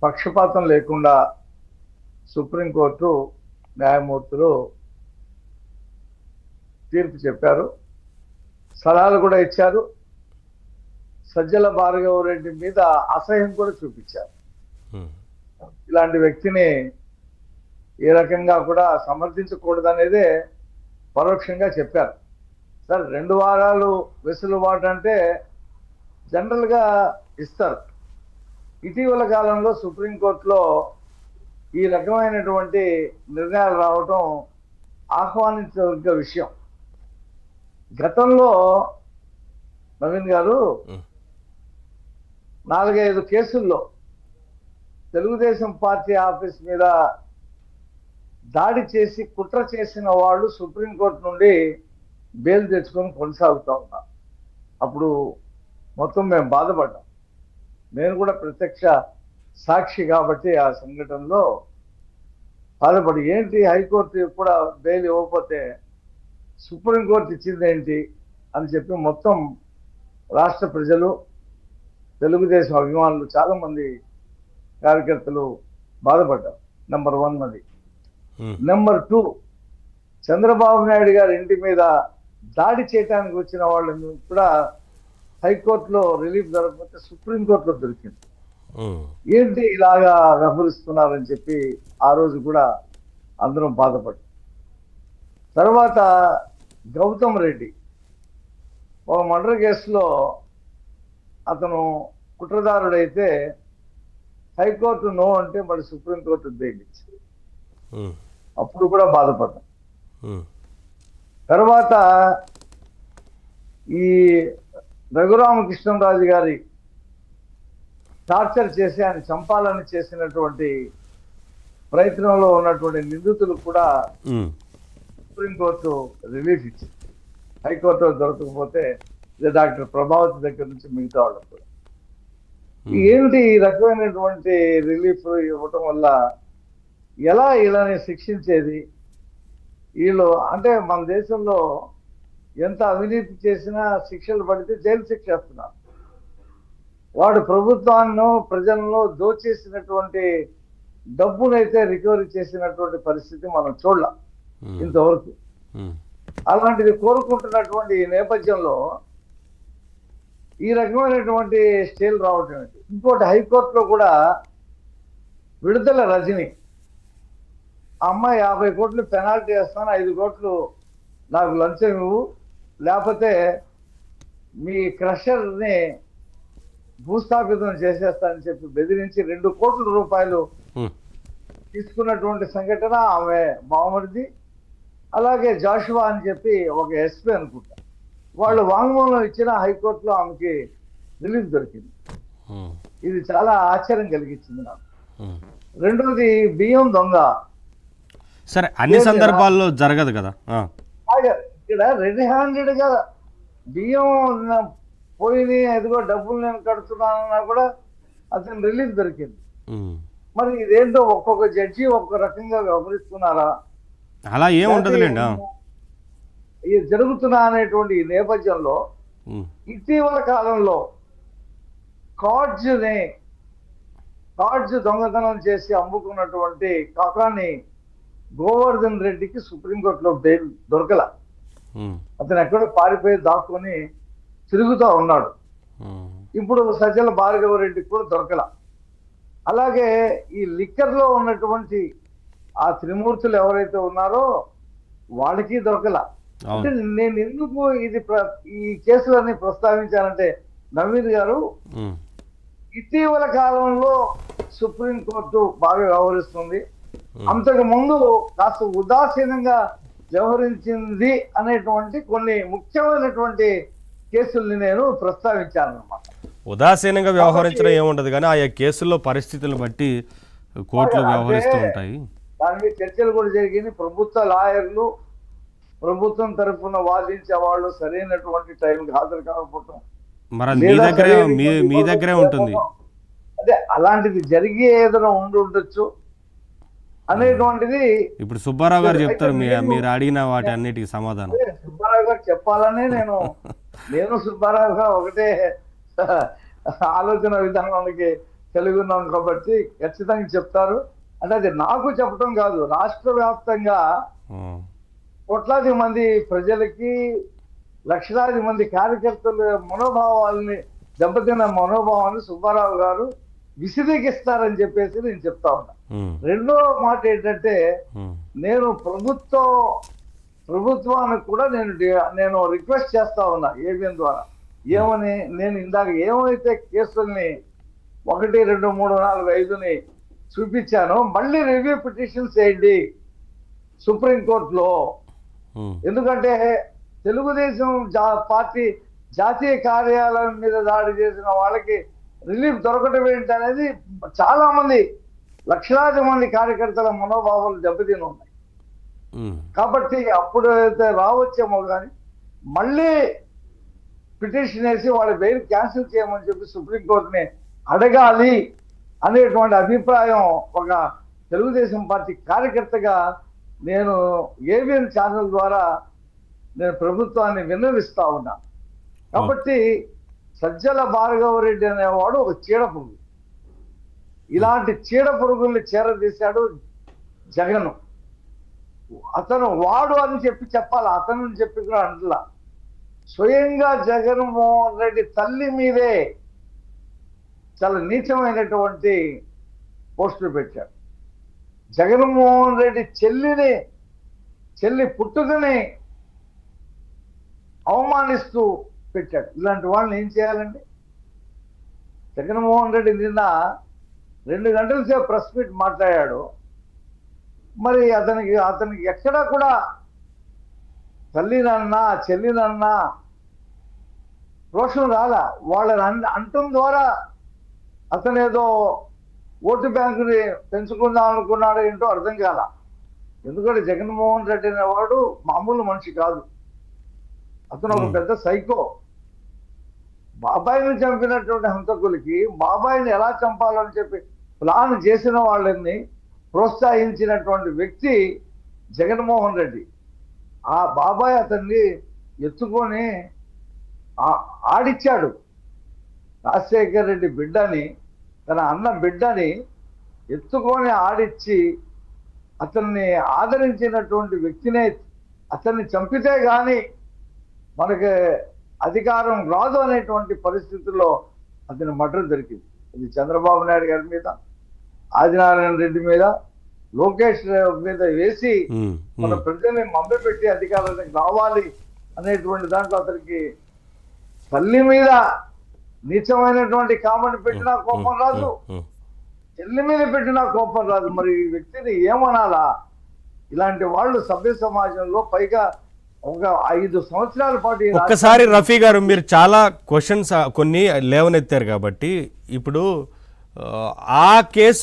పక్షపాతం లేకుండా సుప్రీంకోర్టు న్యాయమూర్తులు తీర్పు చెప్పారు, సలహాలు కూడా ఇచ్చారు. సజ్జల భార్గవ రెడ్డి మీద అసహ్యం కూడా చూపించారు. ఇలాంటి వ్యక్తిని ఏ రకంగా కూడా సమర్థించకూడదనేదే పరోక్షంగా చెప్పారు. సార్ 2 వారాలు వెసులుబాటు అంటే జనరల్గా ఇస్తారు. ఇటీవల కాలంలో సుప్రీంకోర్టులో ఈ రకమైనటువంటి నిర్ణయాలు రావటం ఆహ్వానించదగ్గ విషయం. గతంలో నవీన్ గారు 4-5 కేసుల్లో తెలుగుదేశం పార్టీ ఆఫీస్ మీద దాడి చేసి కుట్ర చేసిన వాళ్ళు సుప్రీంకోర్టు నుండి బెయిల్ తెచ్చుకొని కొనసాగుతూ ఉన్నారు. అప్పుడు మొత్తం మేము బాధపడ్డాం. నేను కూడా ప్రత్యక్ష సాక్షి కాబట్టి ఆ సంఘటనలో బాధపడి, ఏంటి హైకోర్టు కూడా బెయిల్ ఇవ్వకపోతే సుప్రీంకోర్టు ఇచ్చిందేంటి అని చెప్పి మొత్తం రాష్ట్ర ప్రజలు, తెలుగుదేశం అభిమానులు, చాలామంది కార్యకర్తలు బాధపడ్డారు. నెంబర్ 1 అది. నెంబర్ 2, చంద్రబాబు నాయుడు గారి ఇంటి మీద దాడి చేయడానికి వచ్చిన వాళ్ళని కూడా హైకోర్టులో రిలీఫ్ దొరకకపోతే సుప్రీంకోర్టులో దొరికింది. ఏంటి ఇలాగా వ్యవహరిస్తున్నారని చెప్పి ఆ రోజు కూడా అందరం బాధపడ్డాం. తర్వాత గౌతమ్ రెడ్డి ఒక మర్డర్ కేసులో అతను కుట్రదారుడైతే హైకోర్టు నో అంటే మరి సుప్రీంకోర్టు బెయిల్ ఇచ్చింది. అప్పుడు కూడా బాధపడ్డాం. తర్వాత ఈ రఘురామకృష్ణరాజు గారి టార్చర్ చేసి ఆయన చంపాలని చేసినటువంటి ప్రయత్నంలో ఉన్నటువంటి నిందితులు కూడా సుప్రీంకోర్టు రిలీఫ్ ఇచ్చింది. హైకోర్టు దొరకకపోతే డాక్టర్ ప్రభావతి దగ్గర నుంచి మిగతా వాళ్ళకు కూడా. ఏంటి ఈ రకమైనటువంటి రిలీఫ్ ఇవ్వటం వల్ల ఎలా వీళ్ళని శిక్షించేది? వీళ్ళు అంటే మన దేశంలో ఎంత అవినీతి చేసినా శిక్షలు పడితే జైలు శిక్ష వేస్తున్నారు. వాడు ప్రభుత్వాన్ని ప్రజలను దోచేసినటువంటి డబ్బునైతే రికవరీ చేసినటువంటి పరిస్థితి మనం చూడలేం ఇంతవరకు. అలాంటిది కోరుకుంటున్నటువంటి నేపథ్యంలో ఈ రకమైనటువంటి స్టేలు రావటం ఏంటి? ఇంకోటి, హైకోర్టులో కూడా విడుదల రజని ఆ అమ్మాయి 50 కోట్లు పెనాల్టీ వేస్తాను, 5 కోట్లు నాకు లంచం ఇవ్వు, లేకపోతే మీ క్రషర్ని భూస్థాపితం చేసేస్తానని చెప్పి బెదిరించి 2 కోట్ల రూపాయలు తీసుకున్నటువంటి సంఘటన ఆమె బావమరిది. అలాగే జాషువా అని చెప్పి ఒక ఎస్పీ అనుకుంటా, వాళ్ళు వాంగ్మూలం ఇచ్చిన హైకోర్టులో ఆమెకి రిలీఫ్ దొరికింది. ఇది చాలా ఆశ్చర్యం కలిగించింది నాకు. రెండోది, బియ్యం దొంగ. సరే, అన్ని సందర్భాల్లో జరగదు కదా. ఇక్కడ రెడ్ హ్యాండెడ్ గా బియ్యం పోయి ఎదుగో డబ్బులు నేను కడుతున్నానన్నా కూడా అతను రిలీఫ్ దొరికింది. మరి ఇదేంటో ఒక్కొక్క జడ్జి ఒక్కొక్క రకంగా వ్యవహరిస్తున్నారా? అలా ఏం ఉండదులేండి. ఇది జరుగుతున్నా అనేటువంటి ఈ నేపథ్యంలో ఇటీవల కాలంలో కార్డ్స్ దొంగతనం చేసి అమ్ముకున్నటువంటి కాకాని గోవర్ధన్ రెడ్డికి సుప్రీంకోర్టులో బెయిల్ దొరకల. అతను ఎక్కడో పారిపోయి దాక్కుని తిరుగుతూ ఉన్నాడు. ఇప్పుడు సజ్జల భార్గవ రెడ్డికి కూడా దొరకల. అలాగే ఈ లిక్కర్లో ఉన్నటువంటి ఆ త్రిమూర్తులు ఎవరైతే ఉన్నారో వాళ్ళకి దొరకల. అంటే నేను ఎందుకు ఈ కేసులన్నీ ప్రస్తావించానంటే, నవీన్ గారు, ఇటీవల కాలంలో సుప్రీంకోర్టు బాగా వ్యవహరిస్తుంది. అంతకు ముందు కాస్త ఉదాసీనంగా వ్యవహరించింది అనేటువంటి కొన్ని ముఖ్యమైనటువంటి కేసుల్ని నేను ప్రస్తావించాను అన్నమాట. ఉదాసీనంగా వ్యవహరించడం ఏముండదు కానీ ఆయా కేసుల్లో పరిస్థితులను బట్టి కోర్టులు వ్యవహరిస్తూ ఉంటాయి. దాని మీద చర్చలు కూడా జరిగింది. ప్రభుత్వ లాయర్లు, ప్రభుత్వం తరఫున వాదించే వాళ్ళు సరైనటువంటి టైంకి హాజరు కాకపోవటం, మరి మీ దగ్గరే ఉంటుంది. అదే అలాంటిది జరిగే ఏదైనా ఉండొచ్చు అనేటువంటిది ఇప్పుడు సుబ్బారావు గారు చెప్తారు. మీరు అడిగిన వాటి అన్నిటికీ సమాధానం సుబ్బారావు గారు చెప్పాలనే నేను సుబ్బారావు గారు ఒకటే ఆలోచన విధానానికి తెలుగున్నాం కాబట్టి ఖచ్చితంగా చెప్తారు. అంటే అది నాకు చెప్పడం కాదు, రాష్ట్ర వ్యాప్తంగా కోట్లాది మంది ప్రజలకి, లక్షలాది మంది కార్యకర్తల మనోభావాలని, దెబ్బతిన్న మనోభావాన్ని సుబ్బారావు గారు విశదీకిస్తారని చెప్పేసి నేను చెప్తా ఉన్నా. రెండో మాట ఏంటంటే, నేను ప్రభుత్వానికి కూడా నేను రిక్వెస్ట్ చేస్తా ఉన్నా ఏబిఎన్ ద్వారా. ఏమని, నేను ఇందాక ఏమైతే కేసుల్ని 1, 2, 3, 4, 5ని చూపించానో మళ్ళీ రివ్యూ పిటిషన్స్ వేయండి సుప్రీంకోర్టులో. ఎందుకంటే తెలుగుదేశం పార్టీ జాతీయ కార్యాలయం మీద దాడి చేసిన వాళ్ళకి రిలీఫ్ దొరకడం ఏంటనేది చాలా మంది, లక్షలాది మంది కార్యకర్తల మనోభావాలు దెబ్బతిని ఉన్నాయి. కాబట్టి అప్పుడు అయితే రావచ్చేమో కానీ మళ్ళీ పిటిషన్ వేసి వాళ్ళ బెయిల్ క్యాన్సిల్ చేయమని చెప్పి సుప్రీంకోర్టుని అడగాలి అనేటువంటి అభిప్రాయం ఒక తెలుగుదేశం పార్టీ కార్యకర్తగా నేను ఏబిఎన్ ఛానల్ ద్వారా నేను ప్రభుత్వాన్ని విన్నవిస్తా ఉన్నా. కాబట్టి సజ్జల భార్గవరెడ్డి అనేవాడు ఒక చీడపురుగు. ఇలాంటి చీడపురుగుల్ని చేరదీశాడు జగన్. అతను వాడు అని చెప్పాలి, అతను చెప్పి కూడా అంటలా. స్వయంగా జగన్మోహన్ రెడ్డి తల్లి మీదే చాలా నీచమైనటువంటి పోస్టులు పెట్టాడు. జగన్మోహన్ రెడ్డి చెల్లి పుట్టుకని అవమానిస్తూ పెట్టాడు. ఇలాంటి వాళ్ళని ఏం చేయాలండి? జగన్మోహన్ రెడ్డి నిన్న 2 గంటల సేపు ప్రెస్ మీట్ మాట్లాడాడు. మరి అతనికి ఎక్కడా కూడా తల్లినన్నా చెల్లినన్నా రోషం రాలా. వాళ్ళని అంటం ద్వారా అతనేదో ఓటు బ్యాంకుని పెంచుకుందాం అనుకున్నాడు ఏంటో అర్థం కాల. ఎందుకంటే జగన్మోహన్ రెడ్డి అనేవాడు మామూలు మనిషి కాదు. అతను ఒక పెద్ద సైకో. బాబాయిని చంపినటువంటి హంతకులకి బాబాయిని ఎలా చంపాలని చెప్పి ప్లాన్ చేసిన వాళ్ళని ప్రోత్సహించినటువంటి వ్యక్తి జగన్మోహన్ రెడ్డి. ఆ బాబాయ్ అతన్ని ఎత్తుకొని ఆడిచ్చాడు. రాజశేఖర్ రెడ్డి బిడ్డని, తన అన్న బిడ్డని ఎత్తుకొని ఆడిచ్చి అతన్ని ఆదరించినటువంటి వ్యక్తినే అతన్ని చంపితే గాని మనకి అధికారం రాదు అనేటువంటి పరిస్థితుల్లో అతని మర్డర్ జరిగింది. ఇది చంద్రబాబు నాయుడు గారి మీద, ఆదినారాయణ రెడ్డి మీద, లోకేష్ మీద వేసి మన ప్రజల్ని మభ్యపెట్టి అధికారానికి రావాలి అనేటువంటి దాంట్లో అతనికి తల్లి మీద నీచమైనటువంటి కామెంట్ పెట్టినా కోపం రాదు, చెల్లి మీద పెట్టినా కోపం రాదు. మరి ఈ వ్యక్తిని ఏమనాలా? ఇలాంటి వాళ్ళు సభ్య సమాజంలో పైగా ఒక 5 సంవత్సరాల పాటు. ఒక్కసారి రఫీ గారు, మీరు చాలా క్వశ్చన్స్ కొన్ని లేవనెత్తారు కాబట్టి ఇప్పుడు ఆ కేసు